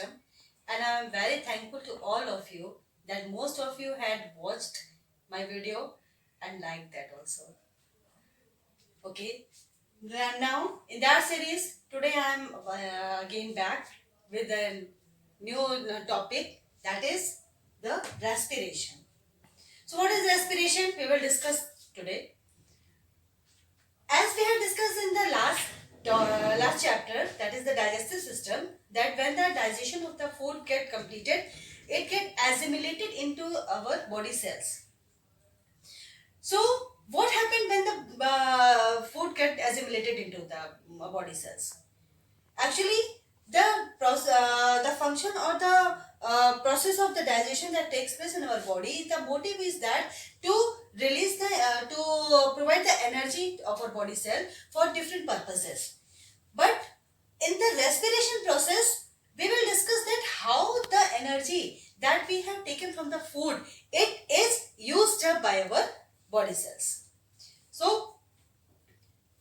system, and I am very thankful to all of you that most of you had watched my video and liked that also. Okay, now in that series today I am again back with a new topic, that is the respiration. So what is respiration? We will discuss today. As we have discussed in the last chapter, that is the digestive system, that when the digestion of the food get completed, it get assimilated into our body cells. So what happened when the food get assimilated into the body cells? Actually, the function or the process of the digestion that takes place in our body, the motive is that to release the to provide the energy of our body cell for different purposes. But in the respiration process, we will discuss that how the energy that we have taken from the food, it is used up by our body cells. So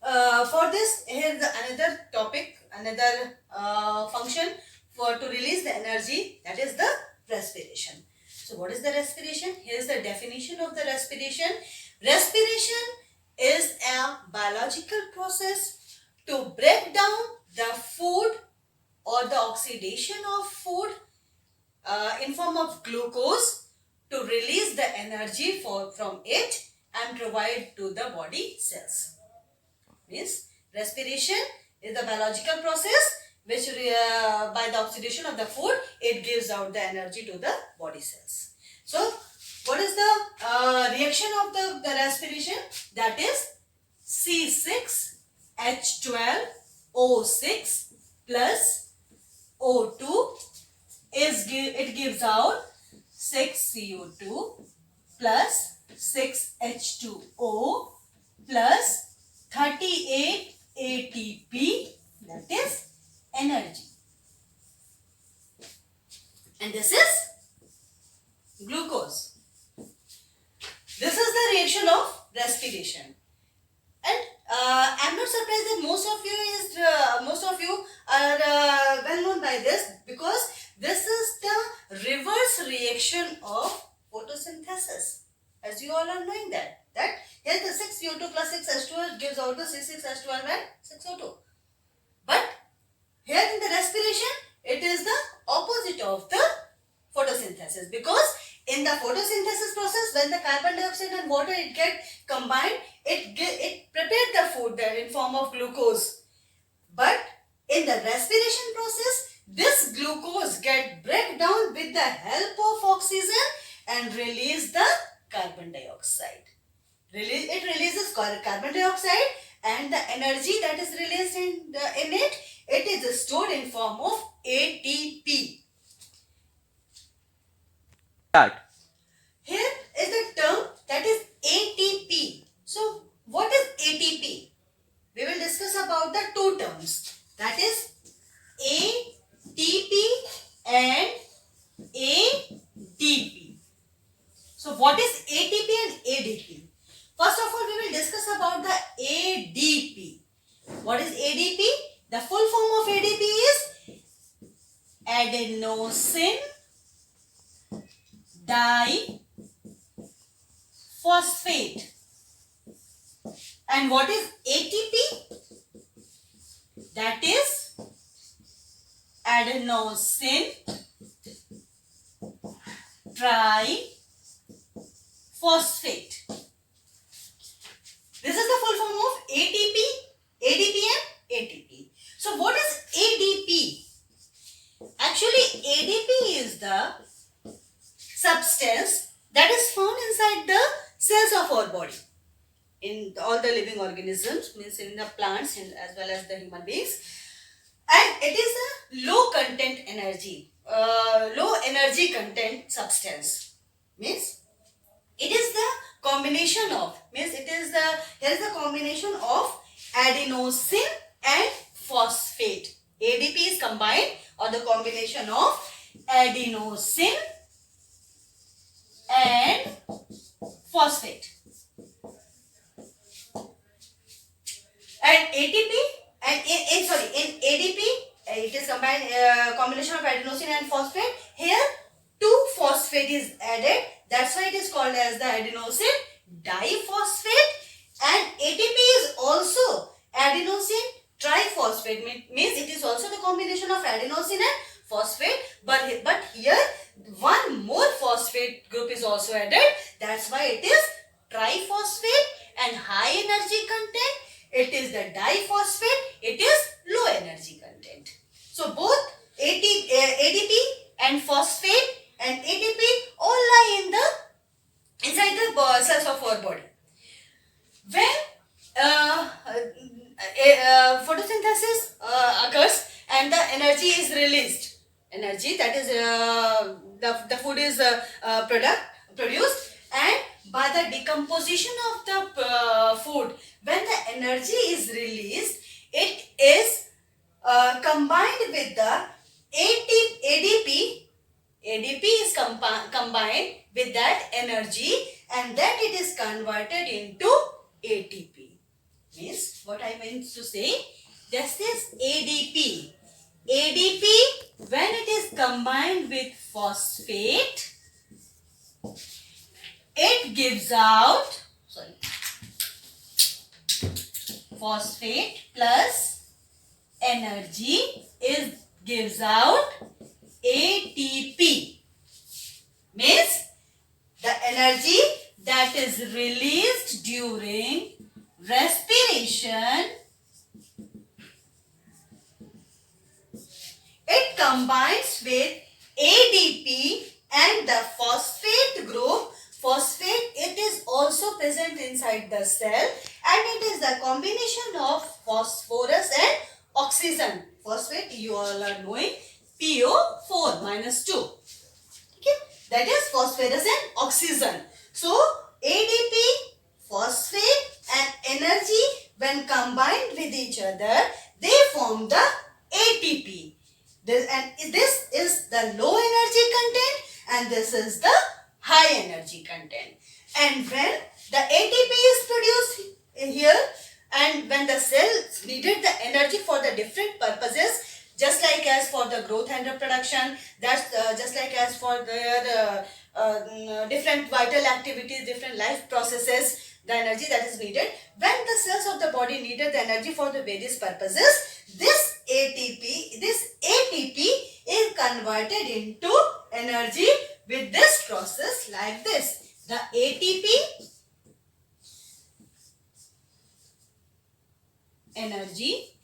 for this, here is another topic, another function for to release the energy, that is the respiration. So what is the respiration? Here is the definition of the respiration. Respiration is a biological process to break down the food or the oxidation of food in form of glucose to release the energy from it and provide to the body cells. Means respiration is the biological process which by the oxidation of the food, it gives out the energy to the body cells. So what is the reaction of the respiration? That is C6H12O6 plus O2 it gives out 6CO2 plus 6H2O plus 38 ATP, that is energy. And this is glucose. This is the reaction of respiration. And I am not surprised that most of you are well known by this, because this is the reverse reaction of photosynthesis. As you all are knowing that here the 6CO2 plus 6H2 gives out the C6H12 and 6O2. But here in the respiration, it is the opposite of the photosynthesis, because in the photosynthesis process, when the carbon dioxide and water it get combined, it prepared the food there in form of glucose. But in the respiration process, this glucose get break down with the help of oxygen and release the carbon dioxide. It releases carbon dioxide, and the energy that is released in it is stored in form of ATP. Start. Here is the term, that is ATP. So what is ATP? We will discuss about the two terms, that is ATP and ADP. So what is ATP and ADP? First of all, we will discuss about the ADP. What is ADP? The full form of ADP is adenosine diphosphate. And what is ATP? That is adenosine triphosphate. This is the full form of ATP, ADP and ATP. So what is ADP? Actually, ADP is the substance that is found inside the cells of our body. In all the living organisms, means in the plants as well as the human beings. And it is a low energy content substance. Means it is the combination of, here is the combination of adenosine and phosphate. ADP is combined or the combination of adenosine and phosphate. And ATP and in ADP, it is combined combination of adenosine and phosphate. Here 2 phosphate is added. That's why it is called as the adenosine diphosphate. And ATP is also adenosine triphosphate. Means it is also the combination of adenosine and phosphate. But here one more phosphate group is also added. That's why it is triphosphate. And high energy content, it is the diphosphate, it is low energy content. So both ADP and phosphate and ATP all lie in the inside the cells of our body. When photosynthesis occurs and the energy is released, energy, that is the food is produced, and by the decomposition of the food, when the energy is released, it is combined with the ADP. ADP is combined with that energy, and that it is converted into ATP. Means what I meant to say, this is ADP. ADP, when it is combined with phosphate, it gives out, phosphate plus energy gives out ATP. Means the energy that is released during respiration, it combines with ADP and the phosphate group. Phosphate, it is also present inside the cell, and it is the combination of phosphorus and oxygen. Phosphate, you all are knowing, PO4 minus 2. Okay, that is phosphorus and oxygen. So ADP, phosphate and energy, when combined with each other, they form the ATP. This is the low energy content, and this is the high energy content. And when the ATP is produced here, and when the cells needed the energy for the different purposes, just like as for the growth and reproduction, that's just like as for their different vital activities, different life processes, the energy that is needed. When the cells of the body needed the energy for the various purposes, this ATP is converted into energy with this process like this. The ATP, energy,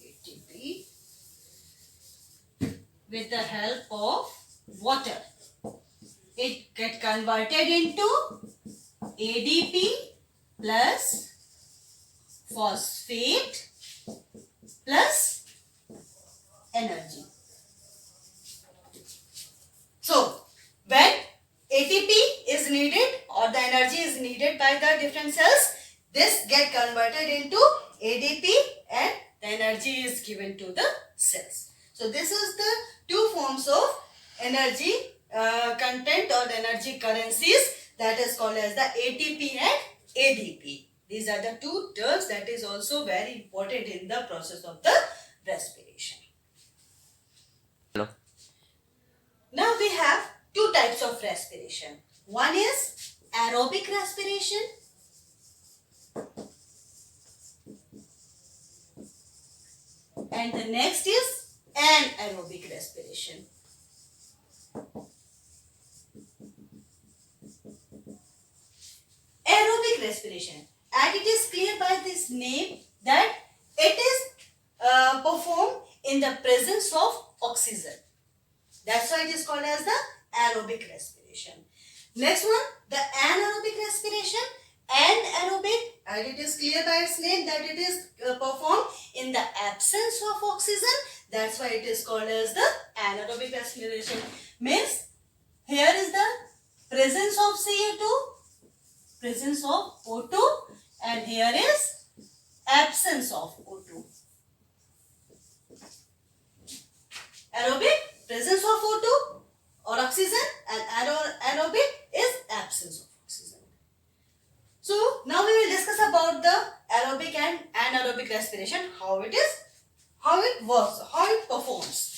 ATP, with the help of water, it get converted into ADP plus phosphate plus energy. So when ATP is needed or the energy is needed by the different cells, this get converted into ADP and the energy is given to the cells. So this is the two forms of energy content or the energy currencies, that is called as the ATP and ADP. These are the two terms that is also very important in the process of the respiration. Hello. Now we have two types of respiration. One is aerobic respiration. And the next is anaerobic respiration. Aerobic respiration, and it is clear by this name that it is performed in the presence of oxygen. That's why it is called as the aerobic respiration. Next one, the anaerobic respiration. Anaerobic, and it is clear by its name that it is performed in the absence of oxygen. That's why it is called as the anaerobic respiration. Means here is the presence of CO2, presence of O2, and here is absence of O2. Aerobic, presence of O2 or oxygen, and anaerobic is absence of oxygen. So now we will discuss about the respiration, how it is, how it works, how it performs.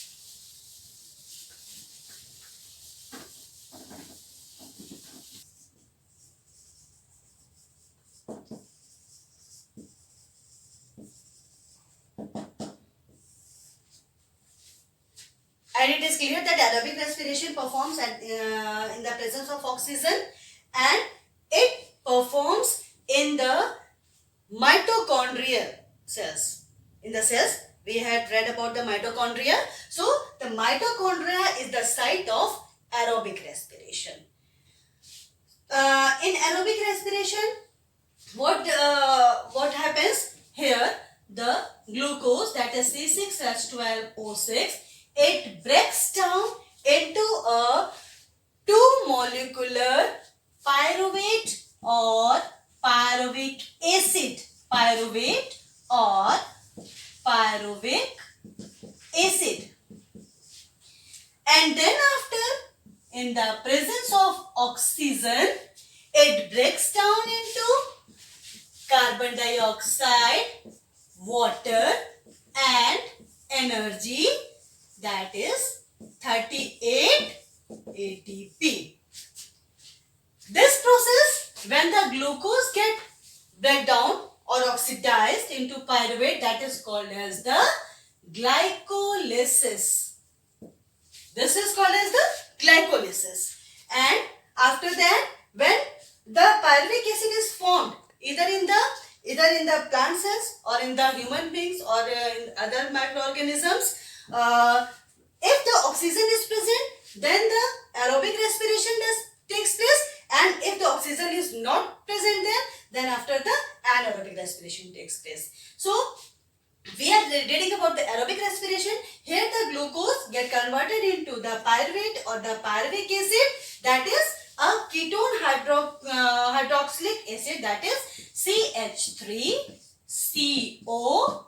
And it is clear that aerobic respiration performs in the presence of oxygen, and it performs in the mitochondrial cells. In the cells, we had read about the mitochondria. So, the mitochondria is the site of aerobic respiration. In aerobic respiration, what happens here? The glucose, that is C6H12O6, it breaks down into a 2-molecular pyruvate or pyruvic acid. Pyruvate or pyruvic acid. And then after, in the presence of oxygen, it breaks down into carbon dioxide, water and energy, that is 38 ATP. This process, when the glucose get break down or oxidized into pyruvate, that is called as the glycolysis. This is called as the glycolysis. And after that, when the pyruvic acid is formed, either in the plant cells or in the human beings or in other microorganisms, if the oxygen is present, then the aerobic respiration takes place, and if the oxygen is not present there, then after the anaerobic respiration takes place. So, we are reading about the aerobic respiration. Here the glucose get converted into the pyruvate or the pyruvic acid, that is a ketone hydroxylic acid, that is CH3COOH,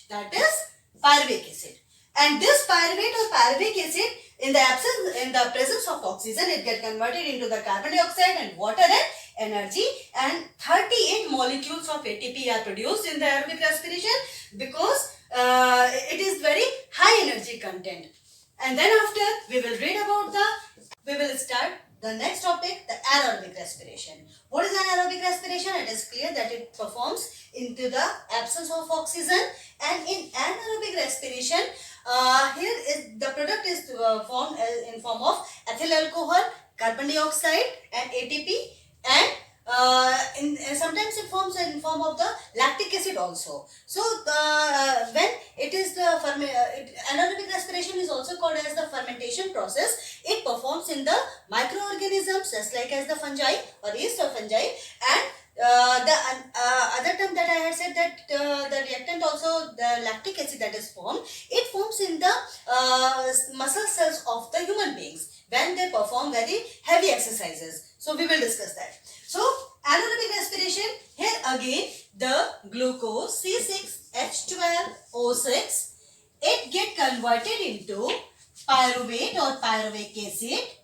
that is pyruvic acid. And this pyruvate or pyruvic acid, in the presence of oxygen, it get converted into the carbon dioxide and water and energy, and 38 molecules of ATP are produced in the aerobic respiration because it is very high energy content. And then after, we will start the next topic, the anaerobic respiration. What is anaerobic respiration? It is clear that it performs into the absence of oxygen, and in anaerobic respiration, the product is formed in form of ethyl alcohol, carbon dioxide and ATP, and sometimes it forms in form of the lactic acid also. So when it is the anaerobic respiration is also called as the fermentation process. It performs in the microorganisms just like as the fungi or yeast of fungi, and the other term that I had said, that the reactant also, the lactic acid that is formed, it forms in the muscle cells of the human beings when they perform very heavy exercises. So we will discuss that. So anaerobic respiration, here again the glucose C6H12O6, it get converted into pyruvate or pyruvic acid.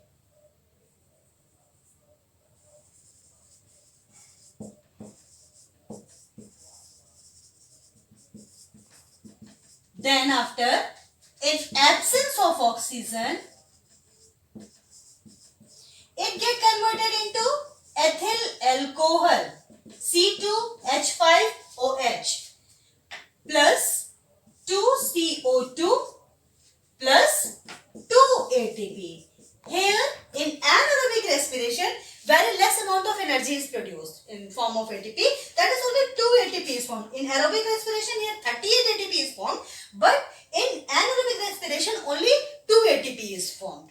Then after, in absence of oxygen, it get converted into ethyl alcohol C2H5OH plus 2CO2 plus 2 ATP. Here in anaerobic respiration, very less amount of energy is produced in form of ATP. That is only 2 ATP is formed. In aerobic respiration, here 38 ATP is formed, but in anaerobic respiration, only 2 ATP is formed.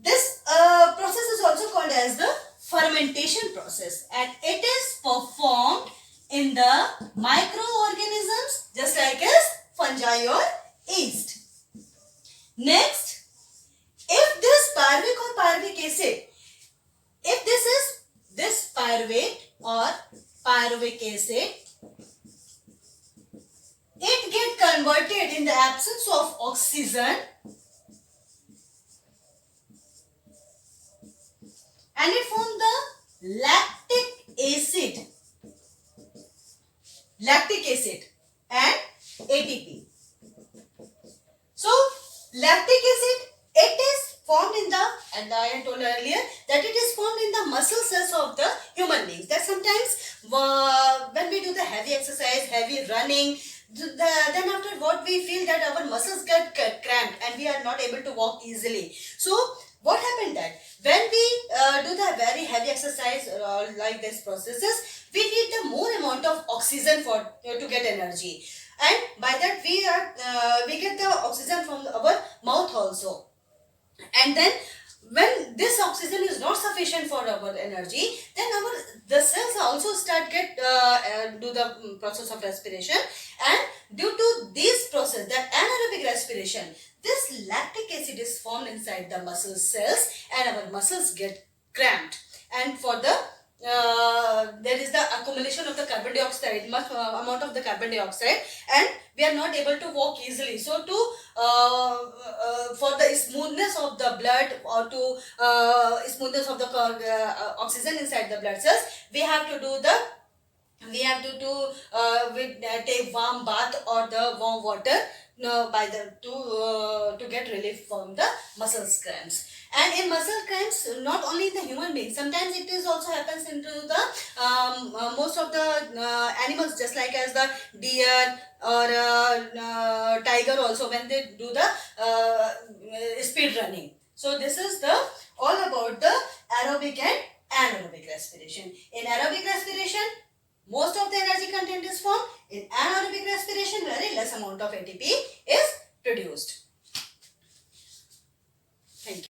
This process is also called as the fermentation process, and it is performed in the microorganisms just like as fungi or yeast. Next, if this pyruvic or pyruvic acid, if this pyruvate or pyruvic acid, it get converted in the absence of oxygen, and it forms the lactic acid. lactic acid and ATP. So lactic acid, it is formed in the, and I told earlier that it is formed in the muscle cells of the human beings. That sometimes when we do the heavy exercise, heavy running, then after what we feel that our muscles get cramped and we are not able to walk easily. So what happened that when we do the very heavy exercise like this processes, we need the more amount of oxygen for to get energy, and by that we get the oxygen from our mouth also. And then when this oxygen is not sufficient for our energy, then the cells also start get do the process of respiration, and due to this process, the anaerobic respiration, this lactic acid is formed inside the muscle cells and our muscles get cramped, and for the there is the accumulation of the carbon dioxide, much amount of the carbon dioxide, and we are not able to walk easily. So to for the smoothness of the blood, or to smoothness of the oxygen inside the blood cells, we have to do the take warm bath or the warm water by the to get relief from the muscle cramps. And in muscle cramps, not only in the human being, sometimes it is also happens into the most of the animals, just like as the deer or tiger also, when they do the speed running. So this is the all about the aerobic and anaerobic respiration. In aerobic respiration, most of the energy content is formed. In anaerobic respiration, very less amount of ATP is produced.